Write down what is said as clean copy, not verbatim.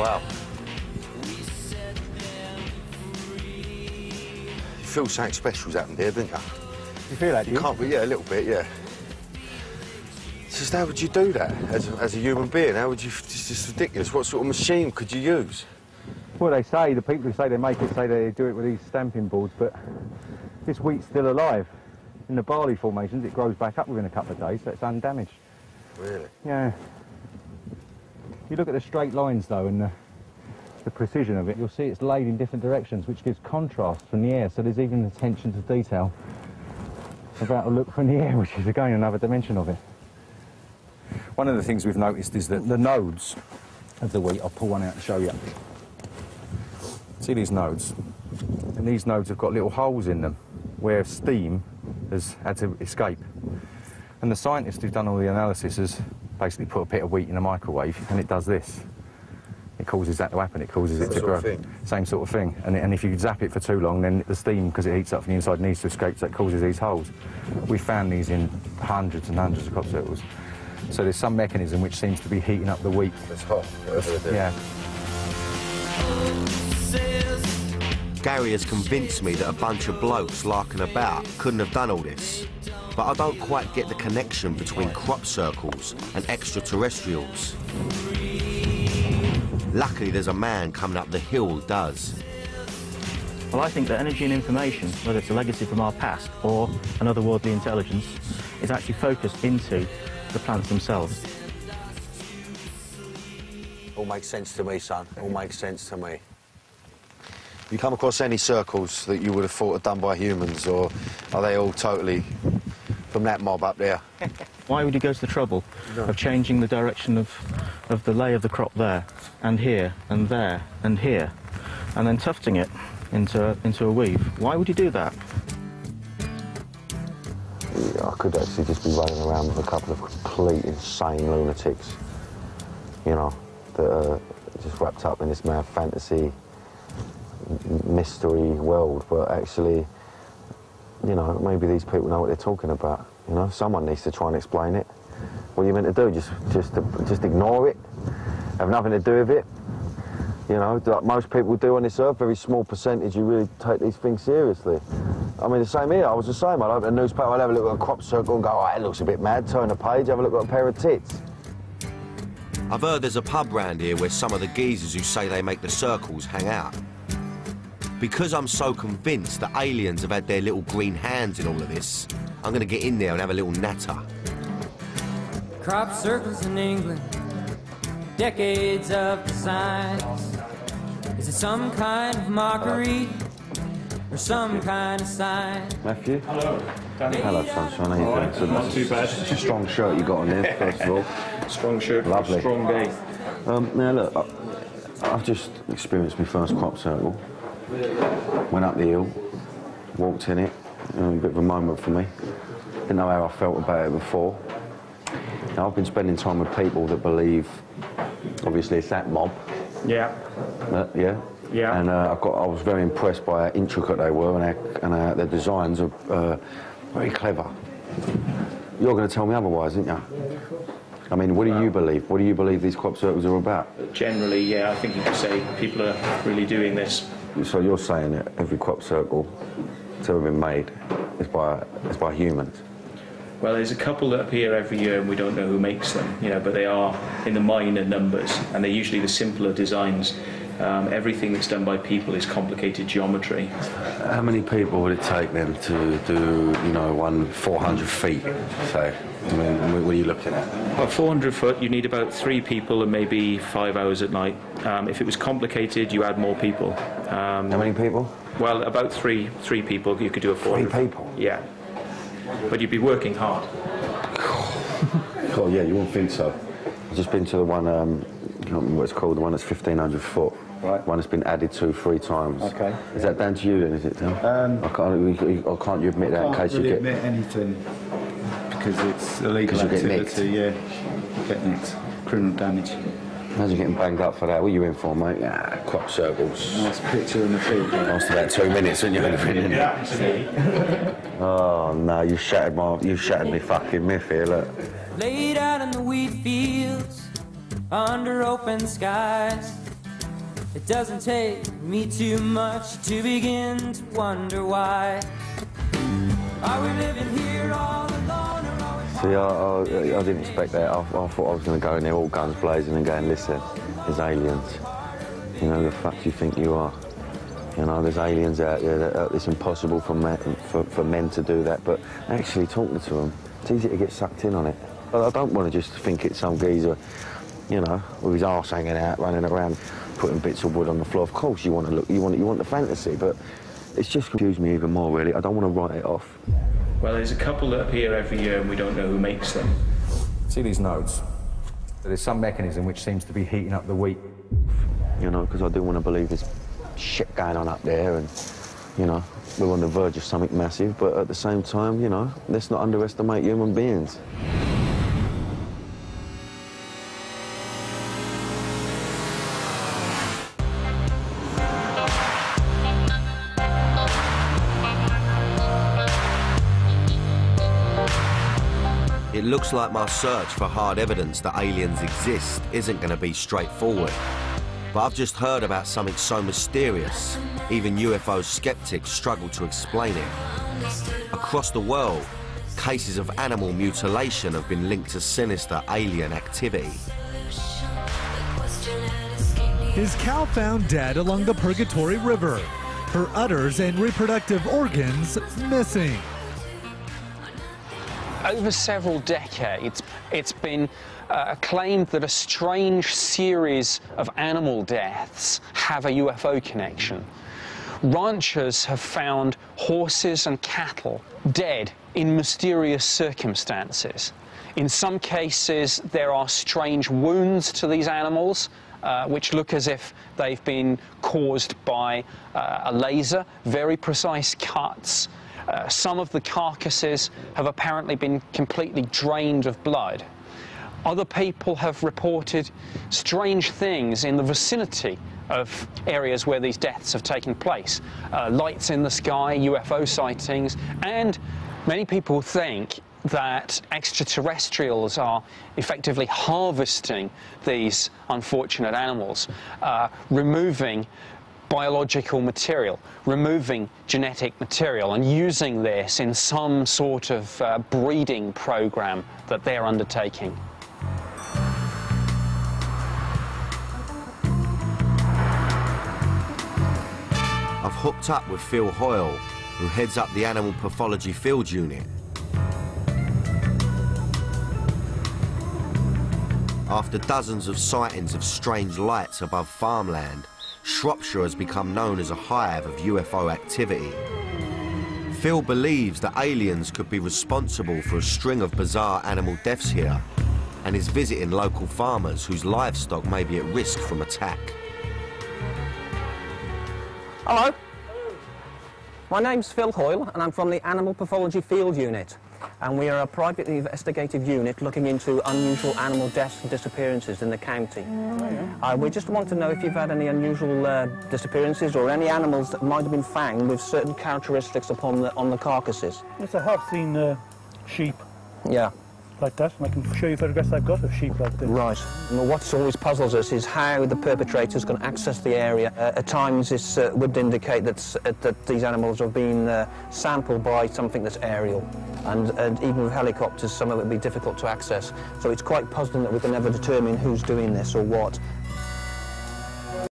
Wow. You feel something special's happened here, don't you? You feel that, do you? Can't be, yeah, a little bit, yeah. It's just, how would you do that as a human being? How would you, it's just ridiculous. What sort of machine could you use? Well, they say, the people who say they make it say they do it with these stamping boards, but this wheat's still alive. In the barley formations, it grows back up within a couple of days, so it's undamaged. Really? Yeah. You look at the straight lines, though, and the precision of it, you'll see it's laid in different directions, which gives contrast from the air, so there's even attention to detail about a look from the air, which is, again, another dimension of it. One of the things we've noticed is that the nodes of the wheat, I'll pull one out to show you. See these nodes? And these nodes have got little holes in them where steam has had to escape. And the scientist who's done all the analysis has basically put a bit of wheat in a microwave, and it does this. It causes that to happen, it causes it to grow. Same sort of thing. And if you zap it for too long, then the steam, because it heats up from the inside, needs to escape, so it causes these holes. We found these in hundreds and hundreds of crop circles. So there's some mechanism which seems to be heating up the wheat. It's hot, whatever it is. Yeah. Gary has convinced me that a bunch of blokes larking about couldn't have done all this. But I don't quite get the connection between crop circles and extraterrestrials. Luckily, there's a man coming up the hill who does. Well, I think that energy and information, whether it's a legacy from our past or an otherworldly intelligence, is actually focused into the plants themselves. All makes sense to me, son. All makes sense to me. You come across any circles that you would have thought are done by humans, or are they all totally from that mob up there? Why would you go to the trouble of changing the direction of the lay of the crop there, and here, and there, and here, and then tufting it into a weave? Why would you do that? Yeah, I could actually just be running around with a couple of complete insane lunatics, you know, that are just wrapped up in this mad fantasy mystery world, but actually, you know, maybe these people know what they're talking about. You know, someone needs to try and explain it. What are you meant to do? Just ignore it? Have nothing to do with it? You know, like most people do on this earth, very small percentage who really take these things seriously. I mean, the same here. I was the same. I'd open a newspaper, I'd have a look at a crop circle and go, oh, that looks a bit mad. Turn the page, have a look at a pair of tits. I've heard there's a pub round here where some of the geezers who say they make the circles hang out. Because I'm so convinced that aliens have had their little green hands in all of this, I'm going to get in there and have a little natter. Crop circles in England, decades of designs. Is it some kind of mockery or some kind of sign? Matthew? Hello, Danny. Hello, sunshine. How you doing? So Not too bad. It's a strong shirt you got on there, first of all. Strong shirt, Lovely. strong day. Now, look, I've just experienced my first crop circle. Went up the hill, walked in it, a bit of a moment for me. Didn't know how I felt about it before. Now, I've been spending time with people that believe, obviously, it's that mob. Yeah. Yeah. Yeah. And I was very impressed by how intricate they were, and their designs are very clever. You're going to tell me otherwise, aren't you? I mean, what do you believe? What do you believe these crop circles are about? Generally, yeah, I think you could say people are really doing this. So you're saying that every crop circle that's ever been made is by humans? Well, there's a couple that appear every year and we don't know who makes them, you know, but they are in the minor numbers and they're usually the simpler designs. Everything that's done by people is complicated geometry. How many people would it take then to do, you know, 400 feet, say? I mean, what are you looking at? Well, 400 foot, you need about 3 people and maybe 5 hours at night. If it was complicated, you add more people. How many people? Well, about three people, you could do a 400. 3 people? Yeah. But you'd be working hard. Oh, yeah, you wouldn't think so. I've just been to the one, I can't remember what it's called, the one that's 1,500 foot. Right. One that's been added to 3 times. Okay. Is that down to you then, is it, Tim? I can't you admit that in case you get... I can't really admit anything because it's illegal activity, yeah. Get nicked. Criminal damage. Imagine getting banged up for that. What are you in for, mate? Yeah, crop circles. Nice picture in the field. Lost about 2 minutes, didn't you? Yeah. Oh, no, you shattered me fucking myth here, look. Laid out in the wheat fields, under open skies. It doesn't take me too much to begin to wonder why. Are we living here all alone, or are we... See, I didn't expect that. I thought I was going to go in there all guns blazing and go, listen, there's aliens. You know, the fuck do you think you are? You know, there's aliens out there that it's impossible for men to do that, but actually talking to them, it's easy to get sucked in on it. I don't want to just think it's some geezer, you know, with his arse hanging out, running around, putting bits of wood on the floor. Of course you want to look, you want the fantasy, but it's just confused me even more, really. I don't want to write it off. Well, there's a couple that appear every year and we don't know who makes them. See these nodes? There's some mechanism which seems to be heating up the wheat. You know, because I do want to believe there's shit going on up there and, you know, we're on the verge of something massive, but at the same time, you know, let's not underestimate human beings. It looks like my search for hard evidence that aliens exist isn't going to be straightforward. But I've just heard about something so mysterious, even UFO skeptics struggle to explain it. Across the world, cases of animal mutilation have been linked to sinister alien activity. His cow found dead along the Purgatory River. Her udders and reproductive organs missing. Over several decades, it's been claimed that a strange series of animal deaths have a UFO connection. Ranchers have found horses and cattle dead in mysterious circumstances. In some cases, there are strange wounds to these animals, which look as if they've been caused by a laser, very precise cuts. Some of the carcasses have apparently been completely drained of blood. Other people have reported strange things in the vicinity of areas where these deaths have taken place. Lights in the sky, UFO sightings, and many people think that extraterrestrials are effectively harvesting these unfortunate animals, removing biological material, removing genetic material, and using this in some sort of breeding program that they're undertaking. I've hooked up with Phil Hoyle, who heads up the Animal Pathology Field Unit. After dozens of sightings of strange lights above farmland, Shropshire has become known as a hive of UFO activity. Phil believes that aliens could be responsible for a string of bizarre animal deaths here, and is visiting local farmers whose livestock may be at risk from attack. Hello, my name's Phil Hoyle and I'm from the Animal Pathology Field Unit, and we are a privately investigative unit looking into unusual animal deaths and disappearances in the county. We just want to know if you've had any unusual disappearances or any animals that might have been found with certain characteristics on the carcasses. Yes, I have seen sheep. Yeah. Like that, and I can show you photographs I've got of sheep like this. Right. Well, what always puzzles us is how the perpetrators can access the area. At times this would indicate that these animals have been sampled by something that's aerial. And even with helicopters, some of it would be difficult to access. So it's quite puzzling that we can never determine who's doing this or what.